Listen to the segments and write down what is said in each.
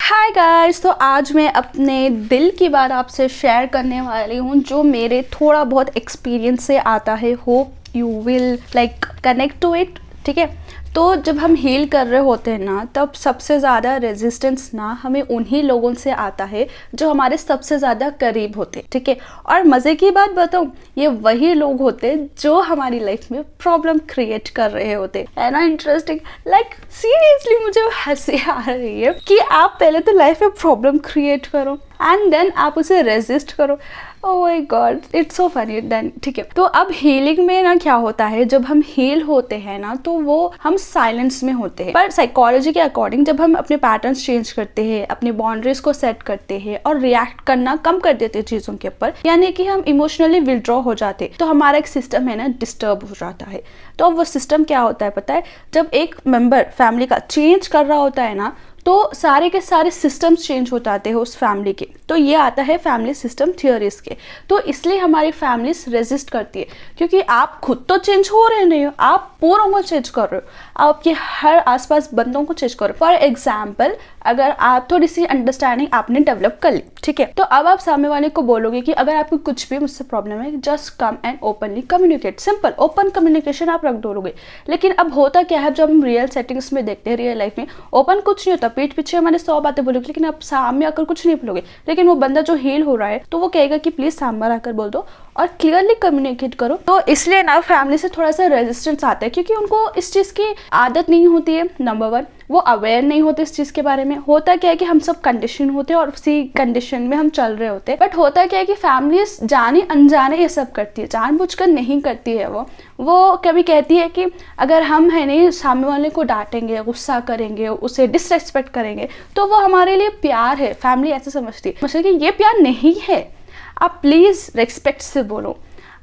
Hi guys, तो आज मैं अपने दिल की बात आपसे शेयर करने वाली हूँ जो मेरे थोड़ा बहुत एक्सपीरियंस से आता है। Hope you will like connect to it. ठीक है, तो जब हम हील कर रहे होते हैं ना, तब सबसे ज़्यादा रेजिस्टेंस ना हमें उन्हीं लोगों से आता है जो हमारे सबसे ज़्यादा करीब होते हैं। ठीक है, और मज़े की बात बताऊँ, ये वही लोग होते हैं जो हमारी लाइफ में प्रॉब्लम क्रिएट कर रहे होते है ना। इंटरेस्टिंग, लाइक सीरियसली मुझे हंसी आ रही है कि आप पहले तो लाइफ में प्रॉब्लम क्रिएट करो एंड देन आप उसे रेजिस्ट करो। Oh my God, it's so funny then. ठीक है, तो अब हीलिंग में ना क्या होता है, जब हम हील होते हैं ना तो वो हम साइलेंस में होते हैं। पर साइकोलॉजी के अकॉर्डिंग जब हम अपने पैटर्न्स चेंज करते हैं, अपनी बाउंड्रीज को सेट करते हैं और रिएक्ट करना कम कर देते हैं चीज़ों के ऊपर, यानी कि हम इमोशनली विड्रॉ हो जाते हैं, तो हमारा एक सिस्टम है ना डिस्टर्ब हो जाता है। तो अब वो सिस्टम क्या होता है पता है, जब एक मेंबर फैमिली का चेंज कर रहा होता है ना, तो सारे के सारे सिस्टम्स चेंज हो जाते हैं उस फैमिली के। तो ये आता है फैमिली सिस्टम थियोरीज के। तो इसलिए हमारी फैमिलीज रेजिस्ट करती है, क्योंकि आप खुद तो चेंज हो रहे नहीं हो, आप पूरों को चेंज कर रहे हो, आपके हर आसपास बंदों को चेंज कर रहे हो। फॉर एग्जाम्पल, अगर आप थोड़ी सी अंडरस्टैंडिंग आपने डेवलप कर ली, ठीक है, तो अब आप सामने वाले को बोलोगे कि अगर आपको कुछ भी मुझसे प्रॉब्लम है, just come and openly communicate. Simple open communication आप रख दोगे। लेकिन अब होता क्या है, जब हम रियल सेटिंग्स में देखते हैं, रियल लाइफ में ओपन कुछ नहीं होता, पीठ पीछे हमारे 100 बातें बोलोगे, लेकिन आप सामने आकर कुछ नहीं बोलोगे। लेकिन वो बंदा जो हील हो रहा है तो वो कहेगा कि प्लीज सामने आकर बोल दो और क्लियरली कम्युनिकेट करो। तो इसलिए ना फैमिली से थोड़ा सा रेजिस्टेंस आता है, क्योंकि उनको इस चीज़ की आदत नहीं होती है। नंबर 1, वो अवेयर नहीं होते इस चीज़ के बारे में। होता क्या है कि हम सब कंडीशन होते हैं और उसी कंडीशन में हम चल रहे होते हैं। बट होता क्या है कि फैमिली जाने अनजाने ये सब करती है, जानबूझकर नहीं करती है। वो कभी कहती है कि अगर हम है नहीं सामने वाले को डांटेंगे, गुस्सा करेंगे, उसे डिसरेस्पेक्ट करेंगे, तो वो हमारे लिए प्यार है। फैमिली ऐसे समझती है, मतलब कि ये प्यार नहीं है। आप प्लीज़ रिस्पेक्ट से बोलो,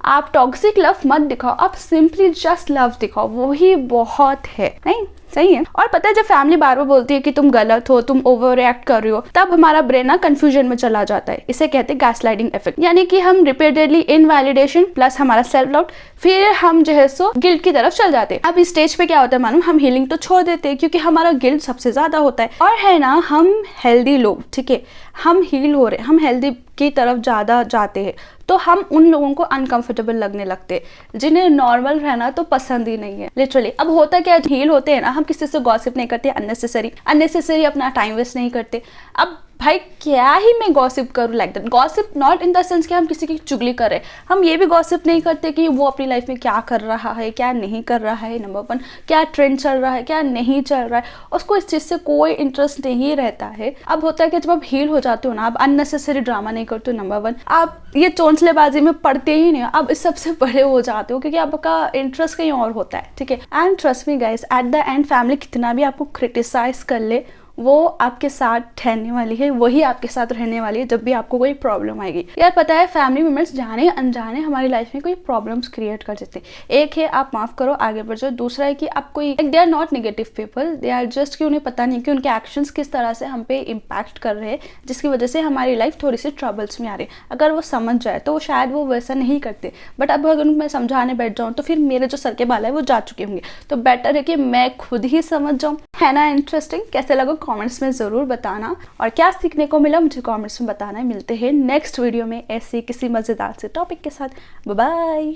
आप टॉक्सिक लव मत दिखाओ, आप सिंपली जस्ट लव दिखाओ, वही बहुत है। नहीं सही है। और पता है, जब फैमिली बार बार बोलती है कि तुम गलत हो, तुम ओवर रिएक्ट कर रहे हो, तब हमारा ब्रेन ना कंफ्यूजन में चला जाता है। इसे कहते हैं गैसलाइटिंग इफेक्ट, यानी कि हम रिपीटेडली इनवैलिडेशन प्लस हमारा सेल्फ डाउट, फिर हम जो है सो गिल्ट की तरफ चल जाते हैं। अब इस स्टेज पे क्या होता है मालूम, हम हीलिंग तो छोड़ देते हैं क्योंकि हमारा गिल्ट सबसे ज्यादा होता है। और है ना, हम हेल्दी लोग, ठीक है, हम हील हो रहे, हम हेल्दी की तरफ ज़्यादा जाते हैं, तो हम उन लोगों को अनकंफर्टेबल लगने लगते हैं जिन्हें नॉर्मल रहना तो पसंद ही नहीं है, लिटरली। अब होता क्या, हील होते हैं ना, हम किसी से गॉसिप नहीं करते, अननेसेसरी अपना टाइम वेस्ट नहीं करते। अब भाई क्या ही मैं गॉसिप करूँ, like that gossip not in the sense कि हम किसी की चुगली कर रहे हैं। हम ये भी गॉसिप नहीं करते कि वो अपनी लाइफ में क्या कर रहा है, क्या नहीं कर रहा है। नंबर 1, क्या ट्रेंड चल रहा है, क्या नहीं चल रहा है, उसको इस चीज़ से कोई इंटरेस्ट नहीं रहता है। अब होता है कि जब आप हील हो जाते हो ना, आप अननेसेसरी ड्रामा नहीं करते हो। नंबर 1, आप ये चोंचलेबाजी में पड़ते ही नहीं हो, आप इस सबसे बड़े हो जाते हो क्योंकि आपका इंटरेस्ट कहीं और होता है। ठीक है, and trust me guys, at the end family कितना भी आपको क्रिटिसाइज कर ले, वो आपके साथ ठहरने वाली है, वही आपके साथ रहने वाली है जब भी आपको कोई प्रॉब्लम आएगी। यार पता है, फैमिली मेम्बर्स जाने अनजाने हमारी लाइफ में कोई प्रॉब्लम्स क्रिएट कर देते हैं। एक है आप माफ करो, आगे बढ़ जाओ। दूसरा है कि आप कोई, they are not negative people, they are just कि उन्हें पता नहीं कि उनके एक्शंस किस तरह से हम पे इम्पैक्ट कर रहे हैं, जिसकी वजह से हमारी लाइफ थोड़ी सी ट्रबल्स में आ रही है। अगर वो समझ जाए तो शायद वो वैसा नहीं करते, बट अब अगर मैं समझाने बैठ जाऊँ तो फिर मेरे जो सर के बाल है वो जा चुके होंगे। तो बेटर है कि मैं खुद ही समझ जाऊँ, है ना। इंटरेस्टिंग, कैसे लगा कमेंट्स में ज़रूर बताना, और क्या सीखने को मिला मुझे कमेंट्स में बताना। मिलते हैं नेक्स्ट वीडियो में ऐसे किसी मज़ेदार से टॉपिक के साथ। Bye bye.